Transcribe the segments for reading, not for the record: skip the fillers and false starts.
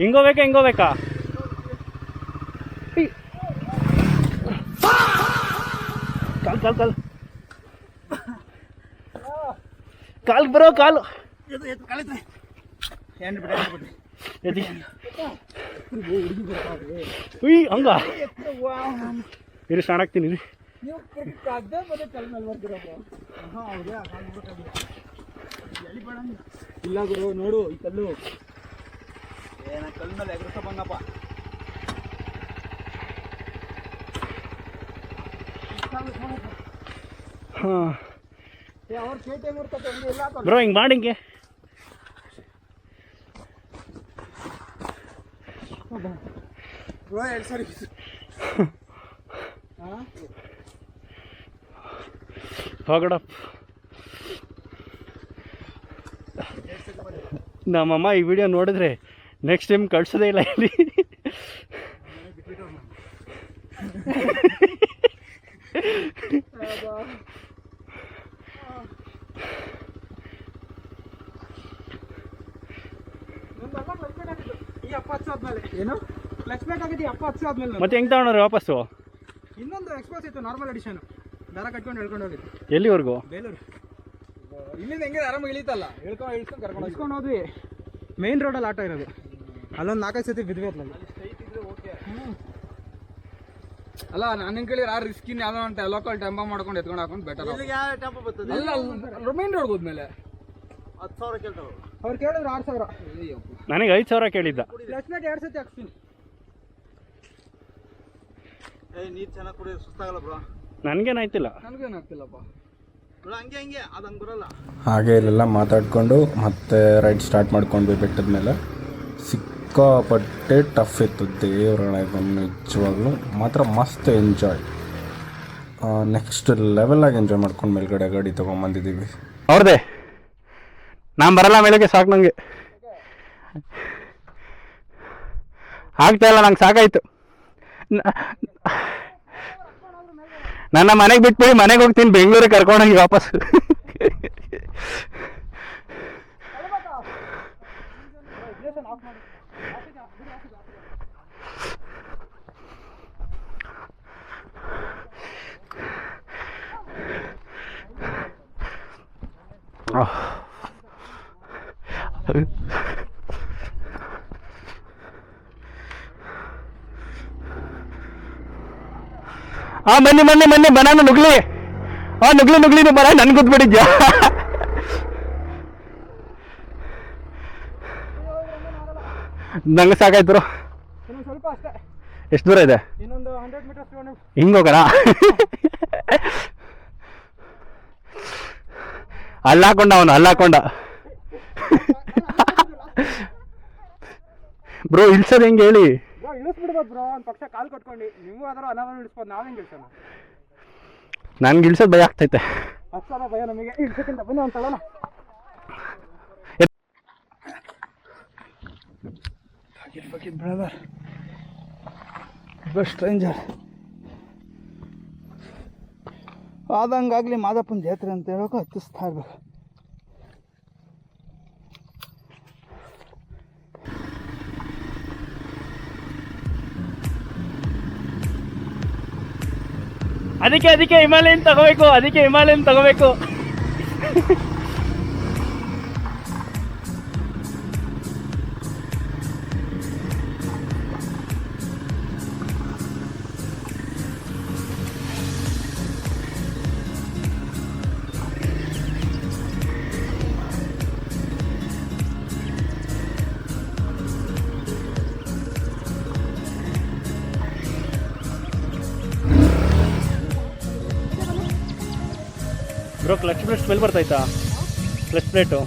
ಹಿಂಗೋಬೇಕಾ ಕಾಲ್ ಬರೋ ಕಾಲು ಹಂಗ ಇರಿ ಸ್ಟಾರ್ಟ್ ಆಗ್ತೀನಿ ರೀ. ಇಲ್ಲ ಗುರು ನೋಡು ಈ ಕಲ್ಲು ಕಲ್ಲು ಮೇಲೆ ಎಗರಿಸ ಬಂದಪ್ಪ. ಬ್ರೋ ಹಿಂಗೆ ಮಾಡಿ ಹಿಂಗೆ ಹೋಗಡಪ್ಪ. ನಮ್ಮಮ್ಮ ಈ ವಿಡಿಯೋ ನೋಡಿದ್ರೆ ನೆಕ್ಸ್ಟ್ ಟೈಮ್ ಕಳ್ಸೋದೇ ಇಲ್ಲ ಇಲ್ಲಿ. ಏನು ಕ್ಲಚ್ ಪ್ಲೇಟ್ ಆಗಿದ್ದು 70 ಆದ್ಮೇಲೆ ಮತ್ತೆ ಹೆಂಗೆ ತಗೊಂಡ್ರಿ ವಾಪಸ್ಸು? ಇನ್ನೊಂದು ಎಕ್ಸ್ಪ್ರೆಸ್ ಇತ್ತು ನಾರ್ಮಲ್ ಎಡಿಷನ್, ದಾರ ಕಟ್ಕೊಂಡು ಹೇಳ್ಕೊಂಡು ಹೋಗಿತ್ತು. ಎಲ್ಲಿವರೆಗೂ? ಬೇಲೂರು. ಇಲ್ಲಿಂದ ಹೆಂಗೆ ಆರಾಮಾಗಿ ಇಳಿತಲ್ಲ, ಇಳ್ಸ್ಕೊಂಡು ಹೋದ್ವಿ. ಮೇನ್ ರೋಡಲ್ಲಿ ಆಟೋ ಇರೋದು, ಅಲ್ಲೊಂದು 4-5 ಸತಿ ಬಿದ್ವಿ ಅತ್ಲ. ಅಲ್ಲ ನನ್ನ ಕೇಳಿ ಯಾರು ರಿಸ್ಕಿನ್ ಯಾವ್ದೋ ಅಂತ ಲೋಕಲ್ ಟೆಂಪೋ ಮಾಡ್ಕೊಂಡು ಎತ್ಕೊಂಡು ಹಾಕೊಂಡು ಬೆಟರ್. ಅಲ್ಲ ಮೇನ್ ರೋಡ್ ಹೋದ್ಮೇಲೆ 10,000 ಕೇಳ್ತಾವ ಅವ್ರು ಕೇಳಿದ್ರು 6,000. ನನಗೆ 5,000 ಕೇಳಿದ್ದ. ಪ್ಲಸ್ ಪ್ಲೇಟ್ 2 ಸತಿ ಹಾಕ್ಸ್ತೀನಿ. ನೀರು ಚೆನ್ನಾಗಿ ಕುಡಿಯೋದು ಸುಸ್ತಾಗಲ್ಲ ಬ್ರೋ. ನನಗೇನಾಯ್ತಿಲ್ಲ. ನನಗೇನಾಗ್ತಿಲ್ಲಪ್ಪ ಬ್ರೋ, ಹಂಗೆ ಅದು ಹಂಗೆ ಬರಲ್ಲ. ಹಾಗೆ ಇಲ್ಲೆಲ್ಲ ಮಾತಾಡಿಕೊಂಡು ಮತ್ತೆ ರೈಡ್ ಸ್ಟಾರ್ಟ್ ಮಾಡ್ಕೊಂಡ್ವಿ. ಬೆಟ್ಟದ ಮೇಲೆ ಸಿಕ್ಕಾಪಟ್ಟೆ ಟಫ್ ಇತ್ತು ದೇವ್ರಣ, ನಿಜವಾಗ್ಲೂ ಮಾತ್ರ ಮಸ್ತ್ ಎಂಜಾಯ್. ನೆಕ್ಸ್ಟ್ ಲೆವೆಲಾಗಿ ಎಂಜಾಯ್ ಮಾಡ್ಕೊಂಡು ಮೇಲ್ಗಡೆ ಗಾಡಿ ತೊಗೊಂಬಂದಿದ್ದೀವಿ. ಅವ್ರದ್ದೇ ನಾನು ಬರಲ್ಲ ಮೇಲಕ್ಕೆ, ಸಾಕು ನನಗೆ ಆಗ್ತಾಯಿಲ್ಲ, ನಂಗೆ ಸಾಕಾಯ್ತು. ನನ್ನ ಮನೆಗೆ ಬಿಟ್ಬಿಡಿ, ಮನೆಗೆ ಹೋಗ್ತೀನಿ, ಬೆಂಗಳೂರಿಗೆ ಕರ್ಕೊಂಡೋಗಿ ವಾಪಸ್. ಬನ್ನಿ ಬನಾನ ನುಗ್ಲಿ. ನುಗ್ಲಿ ಬರ, ನನ್ಗೆ ಗೊತ್ಬಿಟ್ಟಿದ್ಯಾ? ನಂಗೆ ಸಾಕಾಯ್ತು ಬ್ರೋ. ಸ್ವಲ್ಪ ಅಷ್ಟೇ. ಎಷ್ಟು ದೂರ ಇದೆ? ಇನ್ನೊಂದು 100 ಮೀಟರ್ಸ್. ಹಿಂಗೆ ಹೋಗೋಣ? ಅಲ್ಲಾಕೊಂಡ ಬ್ರೋ. ಇಳ್ಸೋದು ಹೆಂಗೆ ಹೇಳಿ? ಇಳಿಸ್ಬಿಡ್ಬೋದು ಬ್ರೋ, ಒಂದು ಪಕ್ಷ ಕಾಲು ಕೊಟ್ಕೊಂಡು. ನೀವು ಆದ್ರೂ ಅನಾವರಣ ಇಳಿಸ್ಬೋದು, ನಾವ್ ಹೆಂಗೆ ಇಳ್ಸೋಣ? ನನ್ಗೆ ಇಳ್ಸೋದು ಭಯ ಆಗ್ತೈತೆ. ಅಷ್ಟಲ್ಲ ಭಯ ನಮಗೆ ಇಳ್ಸಕ್ಕಿಂತ. ಬನ್ನಿ ಒಂದು ತಗೊಳ್ಳೋಣ. ಬ್ರದರ್ ಬಸ್ ಸ್ಟ್ರೇಂಜರ್ ಆದಂಗಾಗಲಿ ಮಾದಪ್ಪನ ಜಾತ್ರೆ ಅಂತ ಹೇಳೋಕೆ ಹತ್ತಿಸ್ತಾ ಇರ್ಬೇಕು. ಅದಕ್ಕೆ ಹಿಮಾಲಯನ್ ತಗೋಬೇಕು. ಬ್ರೋ, ಕ್ಲಚ್ ಪ್ಲೇಟ್ ಸ್ಮೆಲ್ ಬರ್ತಾಯ್ತಾ? ಕ್ಲಚ್ ಪ್ಲೇಟು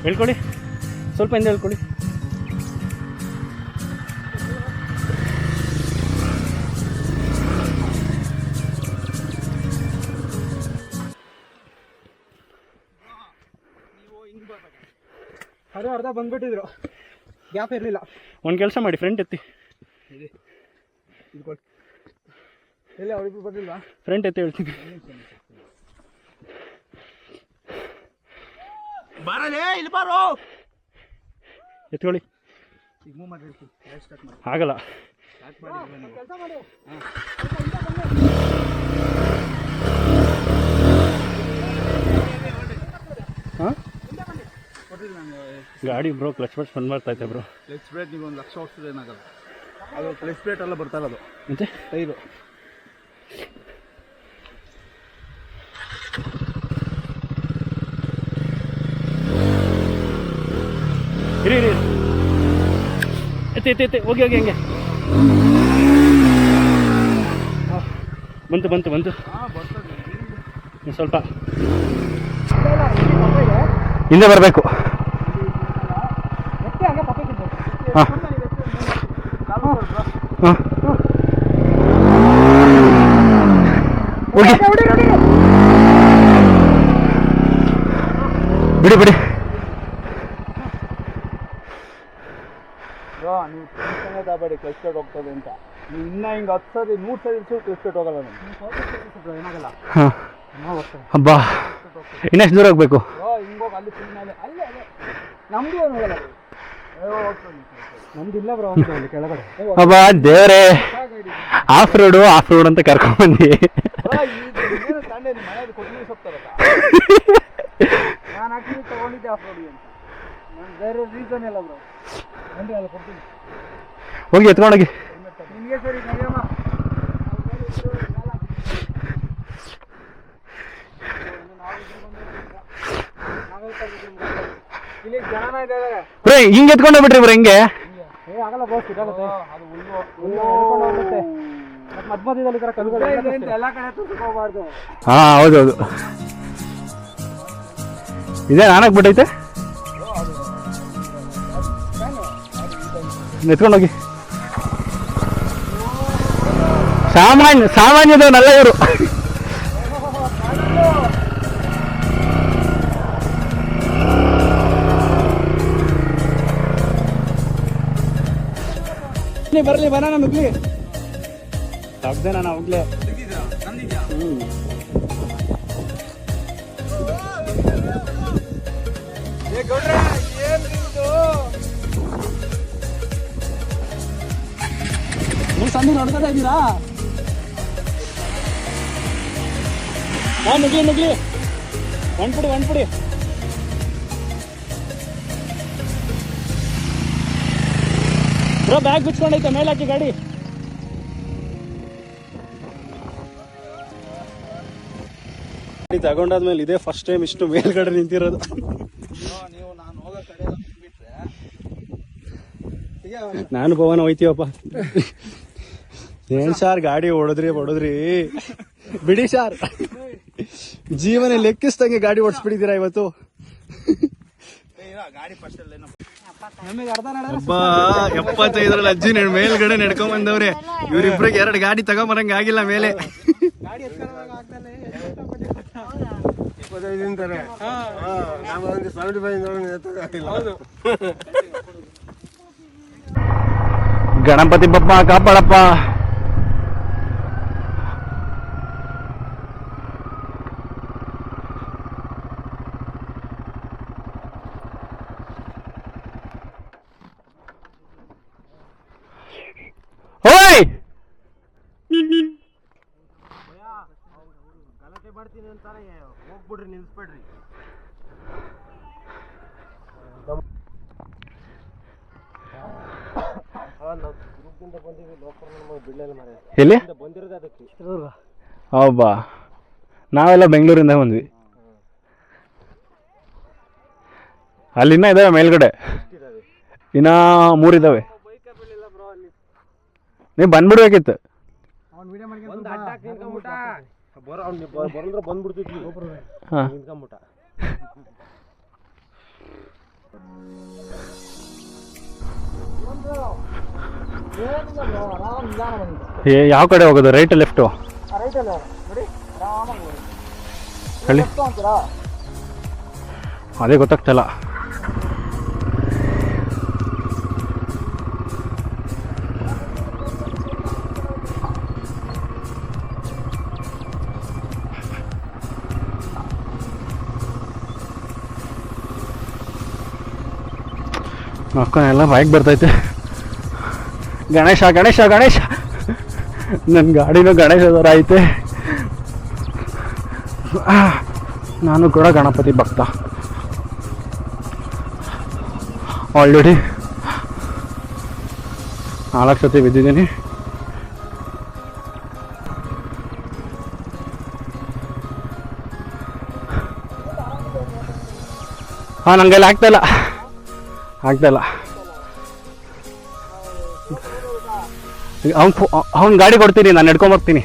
ಹೇಳ್ಕೊಳ್ಳಿ, ಸ್ವಲ್ಪ ಹಿಂದೆ ಹೇಳ್ಕೊಳ್ಳಿ. ಅರ್ಧ ಬಂದ್ಬಿಟ್ಟಿದ್ರು, ಗ್ಯಾಪ್ ಇರಲಿಲ್ಲ. ಒಂದು ಕೆಲಸ ಮಾಡಿ, ಫ್ರಂಟ್ ಎತ್ತಿ. ಎಲ್ಲಿ ಅವರಿಬ್ರು ಬಂದಿಲ್ವಾ? ಫ್ರಂಟ್ ಎತ್ತಿ ಹೇಳ್ತೀನಿ. ಬಾರಲೇ, ಇಲ್ಲಿ ಬಾರೋ. ಎತ್ಕೊಳ್ಳಿ. ಈಗ ಮೂವ್ ಮಾಡಿ ಹೇಳ್ತೀನಿ, ರೈಟ್ ಸ್ಟಾರ್ಟ್ ಮಾಡಿ. ಆಗಲ್ಲ. ಸ್ಟಾರ್ಟ್ ಮಾಡಿ ಕೆಲಸ ಮಾಡಿ. ಹಾಂ ಕೊಟ್ಟಿಲ್ಲ ನಾನು ಗಾಡಿ ಬ್ರೋ ಕ್ಲಚ್ ಪ್ಲೇಟ್ ಬಂದ್ ಮಾಡ್ತೈತೆ ಬ್ರೋ. ಕ್ಲಚ್ ಪ್ಲೇಟ್ ನೀವು 1 ಲಕ್ಷ ಹೊಡ್ಸಿದ್ರೆ ಏನಾಗಲ್ಲ. ಅದು ಕ್ಲಚ್ ಪ್ಲೇಟ್ ಎಲ್ಲ ಬರ್ತಾ ಇರೋದು ಮತ್ತೆ ಟೈರು. ಇರಿ ಇರಿ ಎತ್ತಿ ಹೋಗಿ ಹಂಗೆ. ಬಂತು ಬಂತು ಬಂತು. ಹಾಂ ಬರ್ತದೆ. ಇನ್ನು ಸ್ವಲ್ಪ ಹಿಂದೆ ಬರಬೇಕು. ಹಾಂ ಹಾಂ ಹೋಗಿ ಬಿಡಿ. ನೀವು ಟೆನ್ಷನ್ ತಗಬೇಡಿ ಕ್ಲಚ್ ಪ್ಲೇಟ್ ಹೋಗ್ತದೆ ಅಂತ. ನೀವು ಇನ್ನೂ ಹಿಂಗೆ 10 ಸರಿ 100 ಸರಿ ಇಳಿಸಿ ಕ್ಲಚ್ ಪ್ಲೇಟ್ ಹೋಗಲ್ಲ. ನೀವು ಏನಾಗಲ್ಲ. ಹಾಂ ಹಬ್ಬಾ ಇನ್ನೆಷ್ಟು ದೂರ ಹೋಗ್ಬೇಕು? ಹಿಂಗೋಗಿ ಅಲ್ಲಿ ಫುಲ್ ಮೇಲೆ ಅಲ್ಲೇ ನಮ್ಮದು ಹೋಗಲ್ಲ. ನಮ್ದು ಇಲ್ಲ ಬ್ರೋ ಅಲ್ಲಿ ಕೆಳಗಡೆ. ಹಬ್ಬಾ ದೇವ್ರೆ, ಆಫ್ ರೋಡು ಅಂತ ಕರ್ಕೊಂಡ್ಬಂದು ಮನೆಯಲ್ಲಿ ಕೊಟ್ಟು ಹೋಗ್ತಾರಲ್ಲ. ನಾನು ಆಕ್ಚುಲಿ ತಗೊಂಡಿದ್ದೆ ಆಫ್ ರೋಡಿಗೆ ಅಂತ. ನಾನು ಬೇರೆ ರೀಸನ್ ಇಲ್ಲ ಬ್ರೋ. ಅಂದರೆ ಅಲ್ಲ ಕೊಡ್ತೀನಿ. ಹೋಗಿ ಎತ್ಕೊಂಡೋಗಿ. ನಿಮಗೆ ಸರಿ ನಡಿಯಮ್ಮ. ಇಲ್ಲಿ ಜನನ ಇದ್ದಾರೆ ಬ್ರೋ, ಹಿಂಗೆ ಎತ್ಕೊಂಡೇ ಬಿಟ್ರಿ ಬ್ರೋ. ಹಿಂಗೆ ಆಗಲ್ಲ ಬಾಸ್, ಇದಾಗುತ್ತೆ. ಅದು ಹುಲ್ಲು ಹೋಗುತ್ತೆ. ಮಧ್ಯದಲ್ಲಿ ಈ ಥರ ಕಲ್ಗಳು ಎಲ್ಲ ಕಡೆ ತುಳ್ಕೋಬಾರ್ದು. ಹಾಂ ಹೌದೌದು. ಇದೇ ನಾನಾಗ್ಬಿಟ್ಟೈತೆ. ಎತ್ಕೊಂಡೋಗಿ. ಸಾಮಾನ್ಯದವನಲ್ಲ ಇವರು. ಬರಲಿ ಬರೋಣ ನುಗ್ಲಿ. ತಗ್ದೆ ನಾನು ಅವಾಗಲೇ. ನೀವು ಸಂಧಿ ನೋಡ್ತಾ ಇದ್ದೀರಾ? ನುಗ್ಲಿ ಒಂದ್ಪುಡಿ. ಬ್ರೋ ಬ್ಯಾಗ್ ಬಿಚ್ಕೊಂಡೈತೆ, ಮೇಲೆ ಹಾಕಿ ಗಾಡಿ. ತಗೊಂಡಾದ್ಮೇಲೆ ಇದೇ ಫಸ್ಟ್ ಟೈಮ್ ಇಷ್ಟು ಮೇಲ್ಗಡೆ ನಿಂತಿರೋದು. ನೀವು ನಾನು ಹೋಗೋ ಕಡೆ ಬಿಟ್ರೆ ನಾನು ಪವನ್ ಹೋಯ್ತೀವಪ್ಪ. ಏನ್ ಸಾರ್ ಗಾಡಿ ಹೊಡೆದ್ರಿ ಬಿಡಿ ಸಾರ್. ಜೀವನ ಲೆಕ್ಕಿಸ್ದಂಗೆ ಗಾಡಿ ಓಡಿಸ್ಬಿಟ್ಟಿದ್ದೀರಾ ಇವತ್ತು. ಗಾಡಿ ಫಸ್ಟ್ ಅಲ್ಲೇ ನಮಗೆ ಅರ್ಧ ಒಬ್ಬ 75ರಲ್ಲಿ ಅಜ್ಜಿ ಮೇಲ್ಗಡೆ ನಡ್ಕೊಂಡ್ ಬಂದವ್ರೆ. ಇವ್ರಿಬ್ರಿಗೆ 2 ಗಾಡಿ ತಗೊಂಬರಂಗ ಆಗಿಲ್ಲ ಮೇಲೆ. ಗಾಡಿ ಎತ್ಕೊಳ್ಳೋವಾಗ ಆಗ್ತಾನೆ. 25 ಅಂತಾರೆ. ನಾವು ಒಂದು 75 ಹೌದು. ಗಣಪತಿ ಬಪ್ಪ ಕಾಪಾಡಪ್ಪ. ಓಯ್ ಗಲಾಟೆ ಮಾಡ್ತೀನಿ ಅಂತಾನೆ ಹೋಗ್ಬಿಡ್ರಿ, ನಿಲ್ಸ್ಬೇಡ್ರಿ. ಎಲ್ಲಿ ಬಂದಿರೋದು ಅದಕ್ಕೆ. ಹೌಬಾ, ನಾವೆಲ್ಲ ಬೆಂಗಳೂರಿಂದ ಬಂದ್ವಿ. ಅಲ್ಲಿನ್ನ ಇದಾವೆ ಮೇಲ್ಗಡೆ, ಇನ್ನ 3 ಇದಾವೆ. ನೀವು ಬಂದ್ಬಿಡ್ಬೇಕಿತ್ತು. ಬಂದ್ಬಿಡ್ತಿದ್ವಿ. ಹಾಂ ನಿಂತ್ಕೊಂಬಿಟ್ಟ. ಯಾವ ಕಡೆ ಹೋಗೋದು? Right left? ಹೇಳಿ, ಅದೇ ಗೊತ್ತಾಗ್ತಲ್ಲ. ಮಕ್ಕಳೆಲ್ಲ ಬೈಕ್ ಬರ್ತೈತೆ. ಗಣೇಶ ಗಣೇಶ ಗಣೇಶ, ನನ್ನ ಗಾಡಿನೂ ಗಣೇಶದವ್ರ ಐತೆ. ನಾನು ಕೂಡ ಗಣಪತಿ ಭಕ್ತ. ಆಲ್ರೆಡಿ 4 ಸತಿ ಬಿದ್ದಿದ್ದೀನಿ. ಹಾಂ, ನನಗೆಲ್ಲ ಆಗ್ತಾಯಿಲ್ಲ. ಅವ್ನು ಗಾಡಿ ಕೊಡ್ತೀನಿ, ನಾನು ನಡ್ಕೊಂಬರ್ತೀನಿ.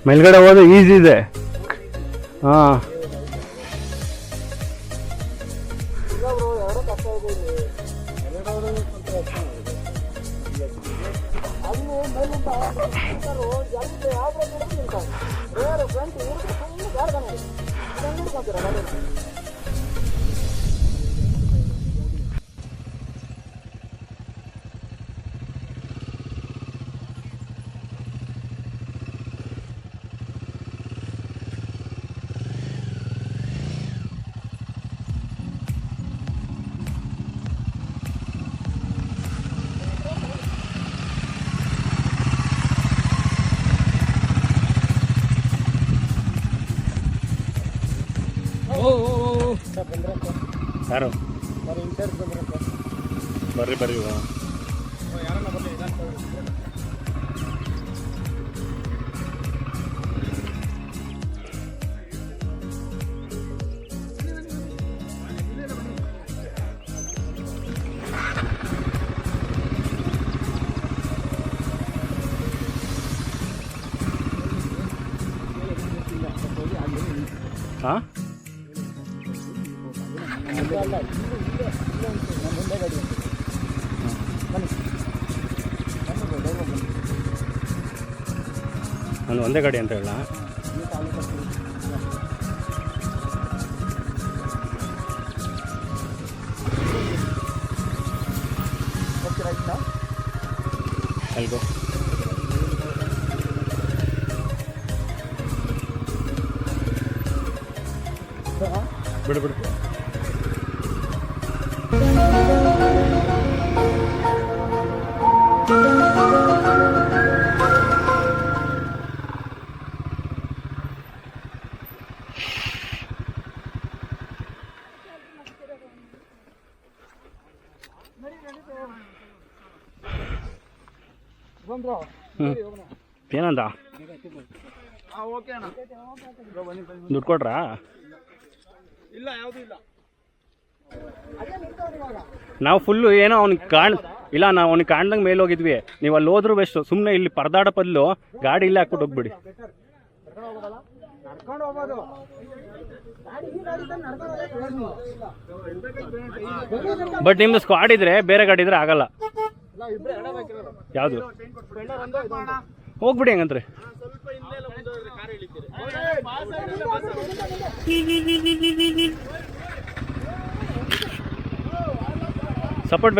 ಮೇಲ್ಗಡೆ ಹೋದ್ರೆ ಈಸಿ ಇದೆ. ಹಾಂ, ಯಾರು ಬರ್ರಿ ಹಾಂ, ನಾನು ಒಂದೇ ಗಾಡಿ ಅಂತ ಹೇಳ. ಅಲ್ಗೋ ಬಿಡು. ಏನಂದ ದುಡ್ಡು ಕೊಟ್ರಾ? ಇಲ್ಲ, ಯಾವುದೂ ಇಲ್ಲ. ನಾವು ಫುಲ್ಲು ಏನೋ ಅವ್ನಿಗೆ ಇಲ್ಲ, ನಾವು ಅವ್ನಿಗೆ ಕಾಣ್ದಂಗೆ ಮೇಲೆ ಹೋಗಿದ್ವಿ. ನೀವು ಅಲ್ಲಿ ಹೋದ್ರು ಬೆಸ್ಟ್. ಸುಮ್ಮನೆ ಇಲ್ಲಿ ಪರದಾಡ ಬದಲು ಗಾಡಿ ಇಲ್ಲೇ ಹಾಕ್ಬಿಟ್ಟು ಹೋಗ್ಬಿಡಿ. ಬಟ್ ನಿಮ್ದು ಸ್ಕ್ವಾಡ್ ಇದ್ರೆ, ಬೇರೆ ಗಾಡಿ ಇದ್ರೆ ಆಗಲ್ಲ. ಯಾವುದು ಹೋಗ್ಬಿಡಿ ಹಂಗಂದ್ರೆ. ಸಪೋರ್ಟ್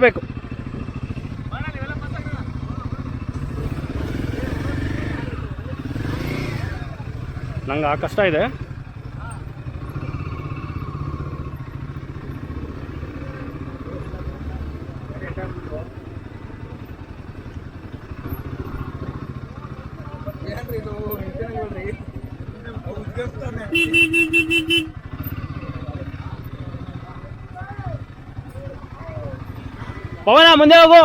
ಬೇಕು. ನಂಗೆ ಆ ಕಷ್ಟ ಇದೆ. ಪವನ ಮುಂದೆ ಹೋಗು.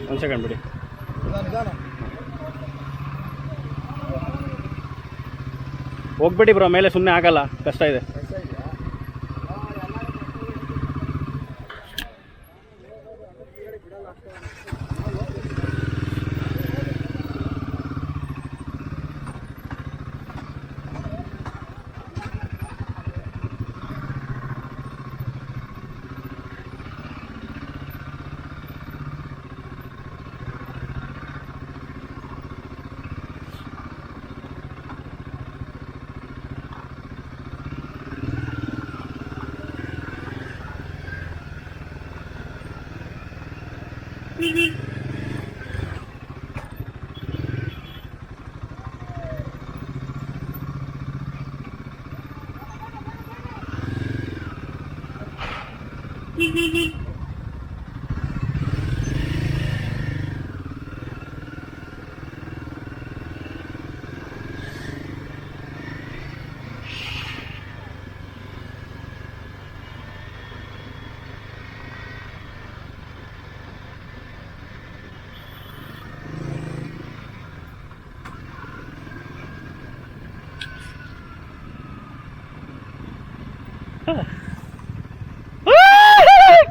ಒಂದು ಸೆಕೆಂಡ್ ಬಿಡಿ. ಹೋಗ್ಬಿಡಿ ಬ್ರೋ, ಮೇಲೆ ಸುಮ್ಮನೆ ಆಗಲ್ಲ, ಕಷ್ಟ ಇದೆ.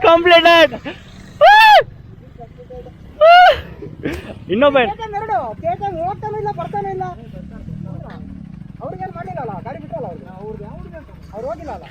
ಕಂಪ್ಲೀಟೆಡ್. ಇನ್ನೊಬ್ಬ ಎರಡು ಕೇಟನ್ ಹೋಗ್ತಾನೆ ಇಲ್ಲ ಬರ್ತಾನೆ ಇಲ್ಲ. ಅವ್ರಿಗೇನು ಮಾಡಿಲ್ಲಲ್ಲ, ಗಾಡಿ ಬಿಟ್ಟಲ್ಲ ಅವ್ರಿಗೆ, ಅವ್ರು ಹೋಗಿಲ್ಲ ಅಲ್ಲ.